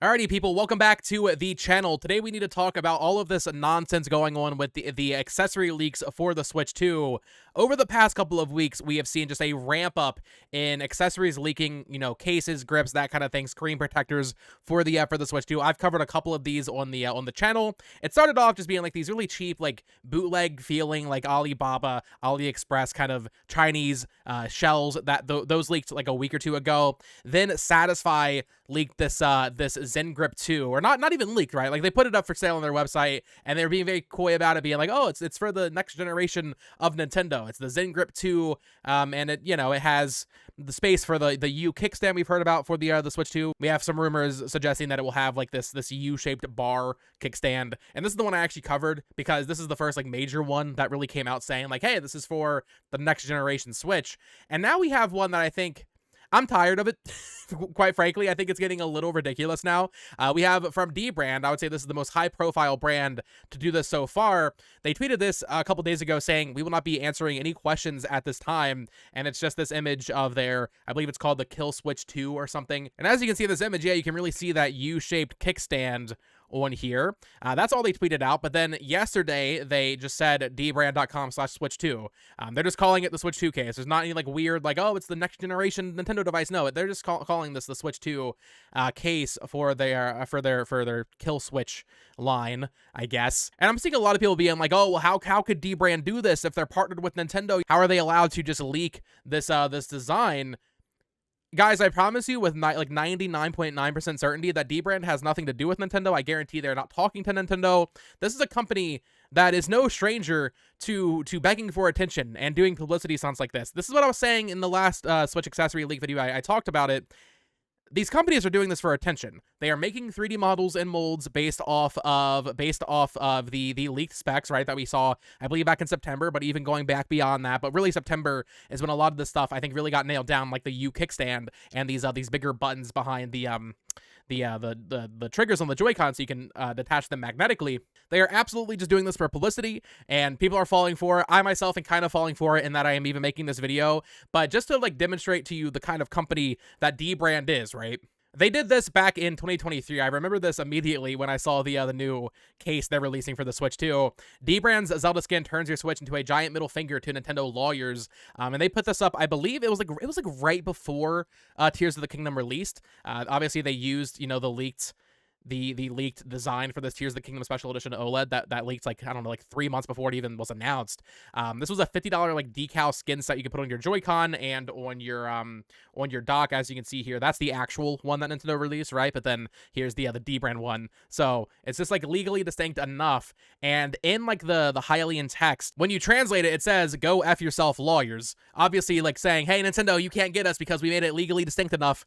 Alrighty, people, welcome back to the channel. Today we need to talk about all of this nonsense going on with the accessory leaks for the Switch 2. Over the past couple of weeks, we have seen just a ramp up in accessories leaking, cases, grips, that kind of thing, screen protectors for the Switch 2. I've covered a couple of these on the channel. It started off just being like these really cheap, like bootleg feeling, like Alibaba, AliExpress kind of Chinese shells that those leaked like a week or two ago. Then Satisfy leaked this Zen Grip 2, or not even leaked, right? Like they put it up for sale on their website, and they're being very coy about it, being like, oh, it's for the next generation of Nintendo. It's the Zen Grip 2, and it it has the space for the U kickstand we've heard about for the Switch 2. We have some rumors suggesting that it will have like this U-shaped bar kickstand, and this is the one I actually covered because this is the first like major one that really came out saying like, hey, this is for the next generation Switch. And now we have one that I think I'm tired of it. Quite frankly, I think it's getting a little ridiculous now. We have from Dbrand, I would say this is the most high-profile brand to do this so far. They tweeted this a couple days ago saying, we will not be answering any questions at this time, and it's just this image of their, I believe it's called the Kill Switch 2 or something. And as you can see in this image, yeah, you can really see that U-shaped kickstand on here. That's all they tweeted out, but then yesterday they just said dbrand.com/switch2. They're just calling it the Switch 2 case. There's not any like weird like, oh, it's the next generation Nintendo device. No, they're just calling this the Switch 2 case for their Kill Switch line, I guess. And I'm seeing a lot of people being like, oh, well, how could Dbrand do this if they're partnered with Nintendo? How are they allowed to just leak this design? Guys, I promise you with like 99.9% certainty that Dbrand has nothing to do with Nintendo. I guarantee they're not talking to Nintendo. This is a company that is no stranger to begging for attention and doing publicity stunts like this. This is what I was saying in the last Switch accessory leak video. I talked about it. These companies are doing this for attention. They are making 3D models and molds based off of the leaked specs, right, that we saw, I believe, back in September, but even going back beyond that. But really, September is when a lot of this stuff, I think, really got nailed down, like the U kickstand and these bigger buttons behind the triggers on the Joy-Con so you can detach them magnetically. They are absolutely just doing this for publicity, and people are falling for it. I myself am kind of falling for it in that I am even making this video, but just to like demonstrate to you the kind of company that Dbrand is, right? They did this back in 2023. I remember this immediately when I saw the new case they're releasing for the Switch 2. Dbrand's Zelda skin turns your Switch into a giant middle finger to Nintendo lawyers, and they put this up. I believe it was like right before Tears of the Kingdom released. Obviously, they used the leaked design for this Tears of the Kingdom Special Edition OLED that leaked like, I don't know, like 3 months before it even was announced. This was a $50 like decal skin set you could put on your Joy-Con and on your dock. As you can see here, that's the actual one that Nintendo released, right? But then here's the Dbrand one. So it's just like legally distinct enough. And in like the Hylian text, when you translate it, it says, "Go F yourself, lawyers." Obviously, like saying, hey, Nintendo, you can't get us because we made it legally distinct enough.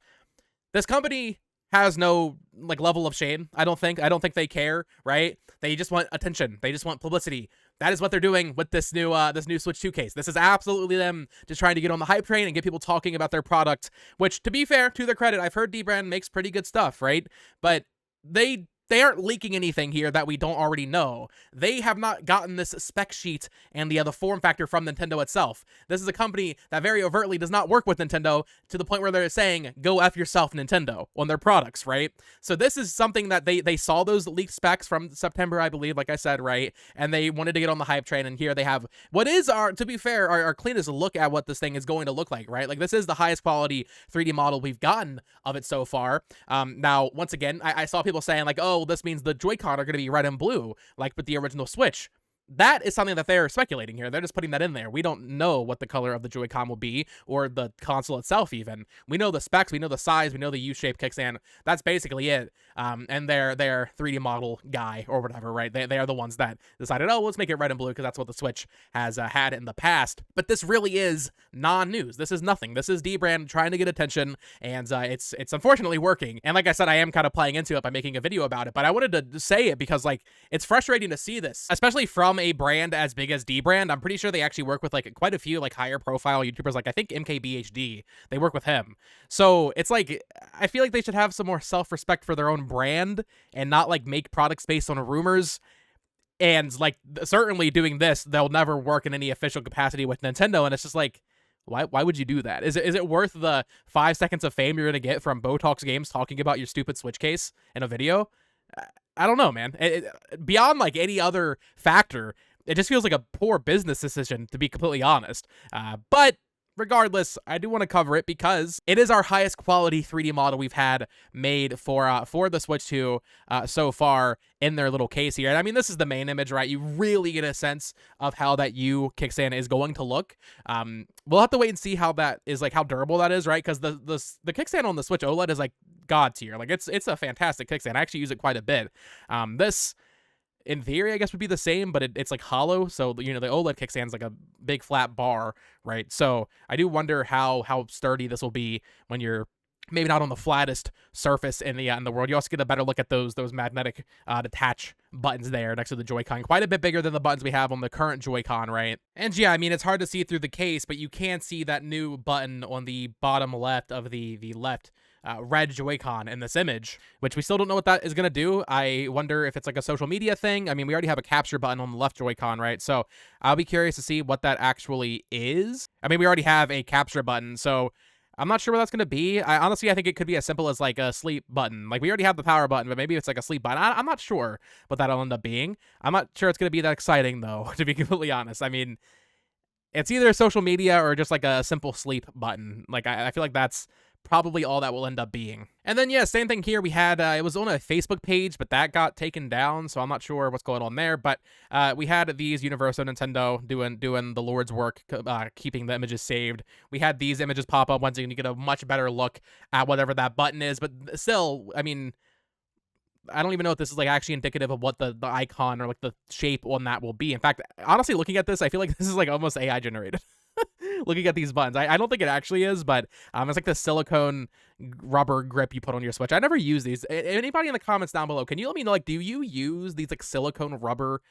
This company has no like level of shame. I don't think they care, right? They just want attention. They just want publicity. That is what they're doing with this new Switch 2 case. This is absolutely them just trying to get on the hype train and get people talking about their product, which, to be fair, to their credit, I've heard Dbrand makes pretty good stuff, right? But they aren't leaking anything here that we don't already know. They have not gotten this spec sheet and the form factor from Nintendo itself. This is a company that very overtly does not work with Nintendo to the point where they're saying, go F yourself, Nintendo, on their products, right? So this is something that they saw those leaked specs from September, I believe, like I said, right? And they wanted to get on the hype train, and here they have what is to be fair, our cleanest look at what this thing is going to look like, right? Like, this is the highest quality 3D model we've gotten of it so far. Now, once again, I saw people saying like, oh, this means the Joy-Con are going to be red and blue, like with the original Switch. That is something that they're speculating here. They're just putting that in there. We don't know what the color of the Joy-Con will be, or the console itself even. We know the specs, we know the size, we know the U-shaped kickstand. That's basically it. And their 3D model guy, or whatever, right? They are the ones that decided, oh, let's make it red and blue, because that's what the Switch has had in the past. But this really is non-news. This is nothing. This is Dbrand trying to get attention, and it's unfortunately working. And like I said, I am kind of playing into it by making a video about it, but I wanted to say it because, like, it's frustrating to see this, especially from a brand as big as Dbrand. I'm pretty sure they actually work with like quite a few like higher profile YouTubers, like I think MKBHD, they work with him. So it's like, I feel like they should have some more self-respect for their own brand and not like make products based on rumors. And like, certainly doing this, they'll never work in any official capacity with Nintendo. And it's just like, Why would you do that? Is it worth the 5 seconds of fame you're gonna get from Botox Games talking about your stupid Switch case in a video? I don't know, man. Beyond like any other factor, it just feels like a poor business decision, to be completely honest. But regardless, I do want to cover it because it is our highest quality 3D model we've had made for the Switch 2 so far in their little case here. And I mean, this is the main image, right? You really get a sense of how that U kickstand is going to look. We'll have to wait and see how that is, like how durable that is, right? Because the kickstand on the Switch OLED is like god tier. Like it's a fantastic kickstand. I actually use it quite a bit. This, in theory, I guess would be the same, but it's like hollow. So, you know, the OLED kickstand's like a big flat bar, right? So I do wonder how sturdy this will be when you're maybe not on the flattest surface in the world. You also get a better look at those magnetic detach buttons there next to the Joy-Con. Quite a bit bigger than the buttons we have on the current Joy-Con, right? And yeah, I mean, it's hard to see through the case, but you can see that new button on the bottom left of the left red Joy-Con in this image, which we still don't know what that is going to do. I wonder if it's like a social media thing. I mean, we already have a capture button on the left Joy-Con, right? So I'll be curious to see what that actually is. I mean, we already have a capture button, so I'm not sure what that's going to be. I think it could be as simple as like a sleep button. Like we already have the power button, but maybe it's like a sleep button. I'm not sure what that'll end up being. I'm not sure it's going to be that exciting though, to be completely honest. I mean, it's either social media or just like a simple sleep button. Like I feel like that's probably all that will end up being. And then, yeah, same thing here. We had, it was on a Facebook page, but that got taken down, so I'm not sure what's going on there. But we had these Universo Nintendo doing the Lord's work, keeping the images saved. We had these images pop up once again. You get a much better look at whatever that button is. But still, I mean, I don't even know if this is like actually indicative of what the icon or like the shape on that will be. In fact, honestly, looking at this, I feel like this is like almost AI generated. Looking at these buttons, I don't think it actually is, but it's like the silicone rubber grip you put on your Switch. I never use these. Anybody in the comments down below, can you let me know, like, do you use these like silicone rubber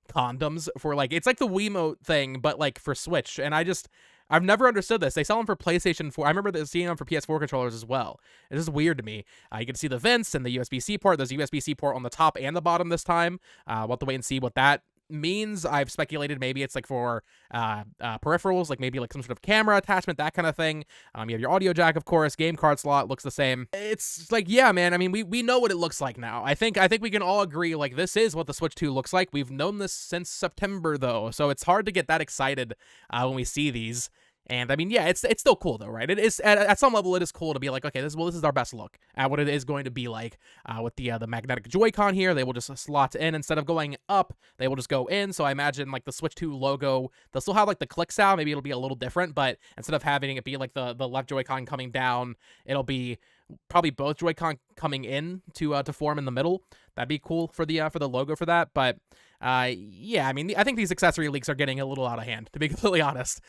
condoms for like, it's like the Wiimote thing, but like for Switch? And I've never understood this. They sell them for PlayStation 4. I remember seeing them for PS4 controllers as well. It's just weird to me. You can see the vents and the USB-C port. There's a USB-C port on the top and the bottom this time. We'll have to wait and see what that means. I've speculated maybe it's like for peripherals, like maybe like some sort of camera attachment, that kind of thing. You have your audio jack, of course. Game card slot looks the same. It's like, yeah, man. I mean, we know what it looks like now. I think we can all agree, like, this is what the Switch 2 looks like. We've known this since September though, so it's hard to get that excited when we see these. And I mean, yeah, it's still cool though, right? It is at some level, it is cool to be like, okay, this is our best look at what it is going to be like with the magnetic Joy-Con here. They will just slot in instead of going up. They will just go in. So I imagine like the Switch 2 logo, they'll still have like the click sound. Maybe it'll be a little different, but instead of having it be like the left Joy-Con coming down, it'll be probably both Joy-Con coming in to form in the middle. That'd be cool for the logo for that, but. Yeah, I mean, I think these accessory leaks are getting a little out of hand, to be completely honest.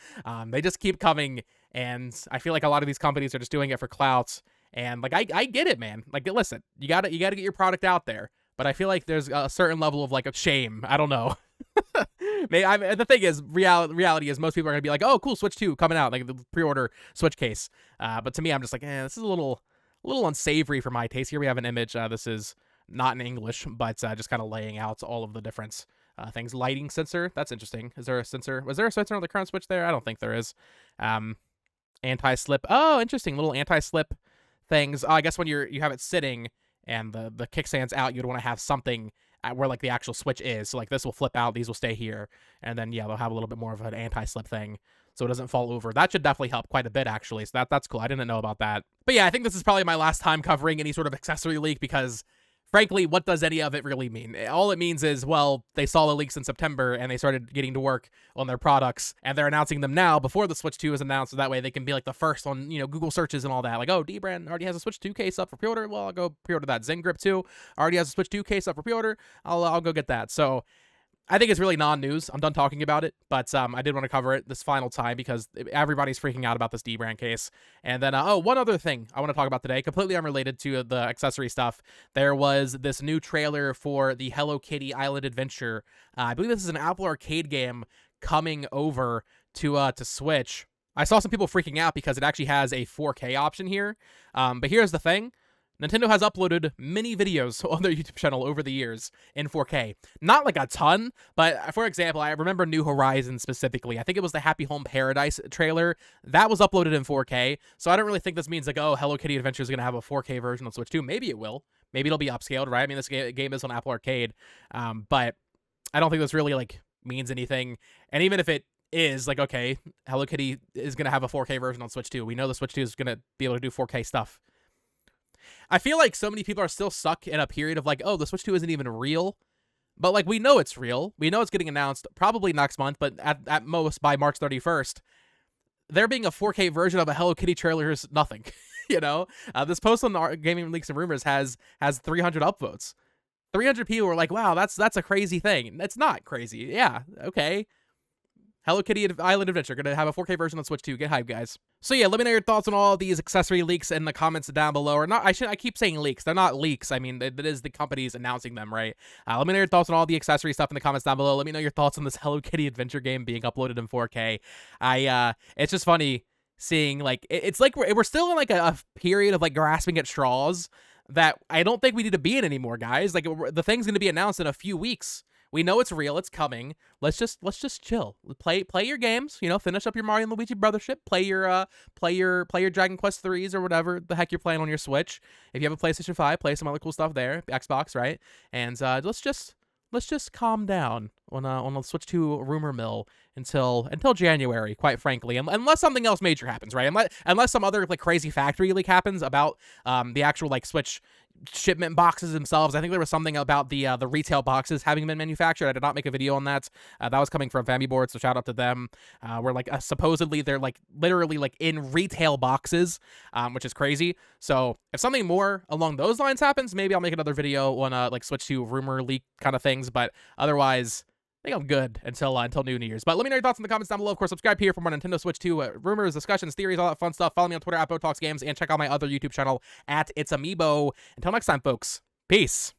They just keep coming, and I feel like a lot of these companies are just doing it for clouts. And like, I get it, man. Like, listen, you gotta get your product out there, but I feel like there's a certain level of like shame. I don't know. The thing is, reality is most people are gonna be like, oh, cool, Switch 2 coming out, like the pre-order Switch case. But to me, I'm just like, this is a little unsavory for my taste. Here we have an image. This is not in English, but just kind of laying out all of the different things. Lighting sensor, that's interesting. Is there a sensor? Was there a sensor on the current Switch there? I don't think there is. Anti-slip. Oh, interesting. Little anti-slip things. I guess when you have it sitting and the kickstand's out, you'd want to have something where like the actual Switch is. So like this will flip out, these will stay here, and then yeah, they'll have a little bit more of an anti-slip thing, so it doesn't fall over. That should definitely help quite a bit, actually. So that's cool. I didn't know about that. But yeah, I think this is probably my last time covering any sort of accessory leak because, frankly, what does any of it really mean? All it means is, well, they saw the leaks in September and they started getting to work on their products, and they're announcing them now before the Switch 2 is announced, so that way they can be like the first on, Google searches and all that. Like, oh, Dbrand already has a Switch 2 case up for pre-order. Well, I'll go pre-order that. Zen Grip 2 already has a Switch 2 case up for pre-order. I'll go get that. So I think it's really non-news. I'm done talking about it, but I did want to cover it this final time because everybody's freaking out about this Dbrand case. And then, one other thing I want to talk about today, completely unrelated to the accessory stuff. There was this new trailer for the Hello Kitty Island Adventure. I believe this is an Apple Arcade game coming over to Switch. I saw some people freaking out because it actually has a 4K option here. But here's the thing. Nintendo has uploaded many videos on their YouTube channel over the years in 4K. Not like a ton, but for example, I remember New Horizons specifically. I think it was the Happy Home Paradise trailer. That was uploaded in 4K, so I don't really think this means like, oh, Hello Kitty Adventure is going to have a 4K version on Switch 2. Maybe it will. Maybe it'll be upscaled, right? I mean, this game is on Apple Arcade, but I don't think this really like means anything. And even if it is, like, okay, Hello Kitty is going to have a 4K version on Switch 2. We know the Switch 2 is going to be able to do 4K stuff. I feel like so many people are still stuck in a period of like, oh, the Switch 2 isn't even real. But like, we know it's real. We know it's getting announced probably next month, but at most by March 31st. There being a 4K version of a Hello Kitty trailer is nothing. You know? This post on the Gaming Leaks and Rumors has 300 upvotes. 300 people were like, wow, that's a crazy thing. It's not crazy. Yeah, okay. Hello Kitty Island Adventure, gonna have a 4K version on Switch 2. Get hype, guys. So yeah, let me know your thoughts on all of these accessory leaks in the comments down below. Or not, I keep saying leaks. They're not leaks. I mean, that is the companies announcing them, right? Let me know your thoughts on all the accessory stuff in the comments down below. Let me know your thoughts on this Hello Kitty Adventure game being uploaded in 4K. It's just funny seeing, like, it's like we're still in like a period of like grasping at straws that I don't think we need to be in anymore, guys. Like, the thing's gonna be announced in a few weeks. We know it's real. It's coming. Let's just chill. Play your games. You know, finish up your Mario and Luigi Brothership. Play your Dragon Quest 3s or whatever the heck you're playing on your Switch. If you have a PlayStation 5, play some other cool stuff there. Xbox, right? And let's just calm down on the Switch 2 rumor mill until January, quite frankly, unless something else major happens, right? Unless some other like crazy factory leak happens about the actual like Switch shipment boxes themselves. I think there was something about the retail boxes having been manufactured. I did not make a video on that. That was coming from Famiboard, so shout out to them. Where like supposedly they're like literally like in retail boxes, which is crazy. So if something more along those lines happens, maybe I'll make another video on like Switch 2 rumor leak kind of things. But otherwise, I think I'm good until New Year's. But let me know your thoughts in the comments down below. Of course, subscribe here for more Nintendo Switch 2 rumors, discussions, theories, all that fun stuff. Follow me on Twitter at BoTalksGames, and check out my other YouTube channel at It's Amiibo. Until next time, folks. Peace.